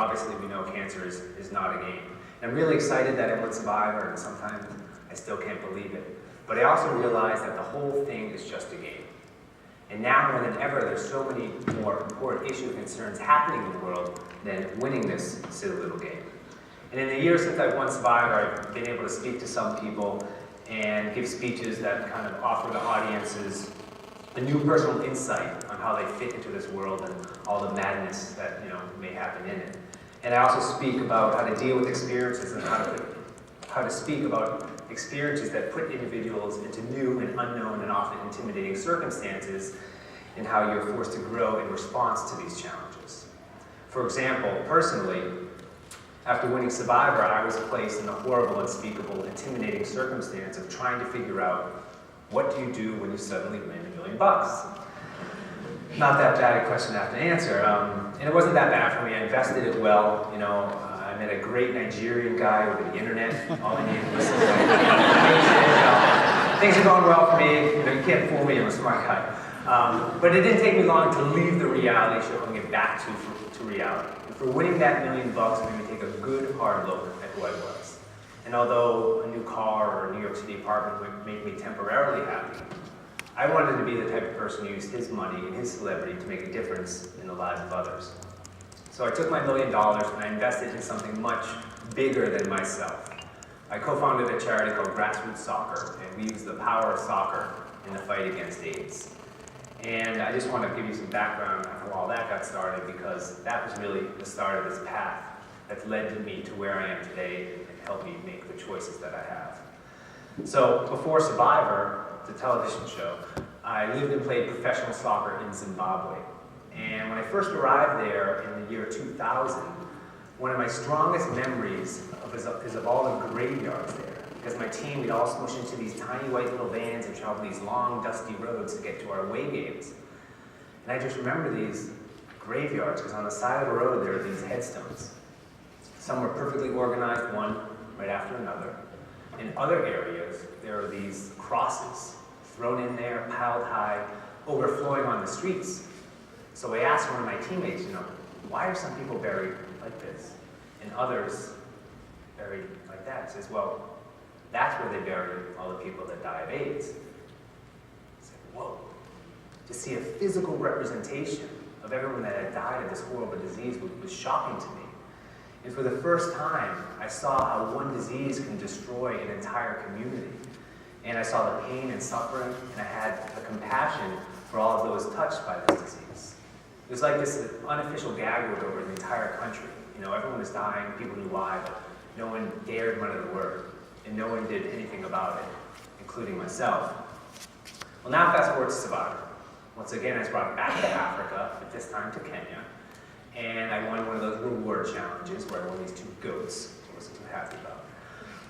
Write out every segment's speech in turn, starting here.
Obviously, we know cancer is not a game. And I'm really excited that I went Survivor, and sometimes I still can't believe it. But I also realize that the whole thing is just a game. And now more than ever, there's so many more important issues and concerns happening in the world than winning this silly little game. And in the years since I've won Survivor, I've been able to speak to some people and give speeches that kind of offer the audiences a new personal insight on how they fit into this world and all the madness that may happen in it. And I also speak about how to deal with experiences and how to speak about experiences that put individuals into new and unknown and often intimidating circumstances, and how you're forced to grow in response to these challenges. For example, personally, after winning Survivor, I was placed in the horrible, unspeakable, intimidating circumstance of trying to figure out, what do you do when you suddenly win $1 million? Not that bad a question to have to answer. And it wasn't that bad for me. I invested it well. I met a great Nigerian guy over the internet. All I needed was some things are going well for me. You can't fool me. I'm a smart guy. But it didn't take me long to leave the reality show and get back to reality. And for winning that $1 million, made me take a good, hard look at who I was. And although a new car or a New York City apartment would make me temporarily happy, I wanted to be the type of person who used his money and his celebrity to make a difference in the lives of others. So I took my $1 million and I invested in something much bigger than myself. I co-founded a charity called Grassroots Soccer, and we use the power of soccer in the fight against AIDS. And I just want to give you some background on how all that got started, because that was really the start of this path that's led to me to where I am today and helped me make the choices that I have. So before Survivor, the television show, I lived and played professional soccer in Zimbabwe. And when I first arrived there in the year 2000, one of my strongest memories is of all the graveyards there. Because my team, we'd all smush into these tiny white little vans and travel these long, dusty roads to get to our away games. And I just remember these graveyards, because on the side of the road there are these headstones. Some were perfectly organized, one right after another. In other areas, there are these crosses thrown in there, piled high, overflowing on the streets. So I asked one of my teammates, why are some people buried like this and others buried like that? He says, well, that's where they buried all the people that die of AIDS. It's like, whoa. To see a physical representation of everyone that had died of this horrible disease was shocking to me. And for the first time, I saw how one disease can destroy an entire community. And I saw the pain and suffering, and I had a compassion for all of those touched by this disease. It was like this unofficial gag word over the entire country. Everyone was dying, people knew why, but no one dared mutter the word. And no one did anything about it, including myself. Well, now fast forward to Survivor. Once again, I was brought back to Africa, but this time to Kenya. And I won one of those reward challenges where I won these 2 goats I wasn't too happy about.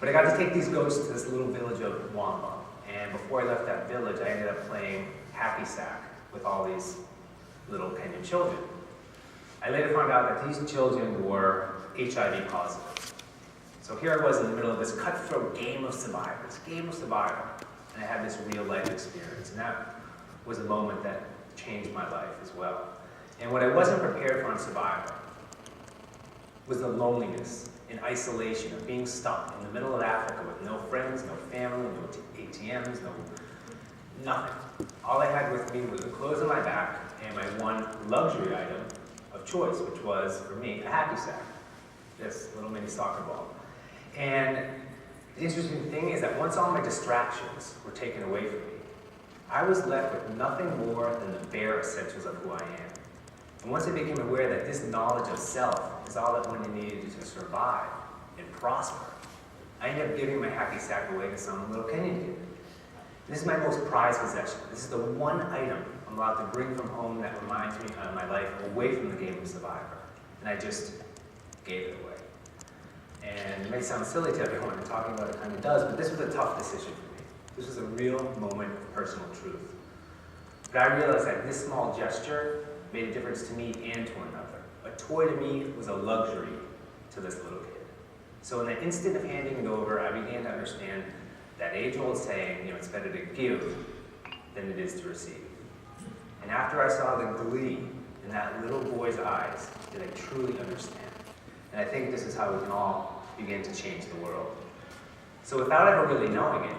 But I got to take these goats to this little village of Wamba. And before I left that village, I ended up playing hacky sack with all these little Kenyan children. I later found out that these children were HIV positive. So here I was in the middle of this cutthroat game of survival, and I had this real life experience. And that was a moment that changed my life as well. And what I wasn't prepared for on Survivor was the loneliness and isolation of being stuck in the middle of Africa with no friends, no family, no ATMs, nothing. All I had with me was the clothes on my back and my one luxury item of choice, which was, for me, a hacky sack, this little mini soccer ball. And the interesting thing is that once all my distractions were taken away from me, I was left with nothing more than the bare essentials of who I am. And once I became aware that this knowledge of self is all that one needed to survive and prosper, I ended up giving my hacky sack away to some little Kenyan kid. This is my most prized possession. This is the one item I'm allowed to bring from home that reminds me of my life away from the game of Survivor. And I just gave it away. And it may sound silly to everyone, and talking about it kind of does, but this was a tough decision for me. This was a real moment of personal truth. But I realized that this small gesture made a difference to me and to another. A toy to me was a luxury to this little kid. So in the instant of handing it over, I began to understand that age-old saying, it's better to give than it is to receive. And after I saw the glee in that little boy's eyes, did I truly understand. And I think this is how we can all begin to change the world. So without ever really knowing it,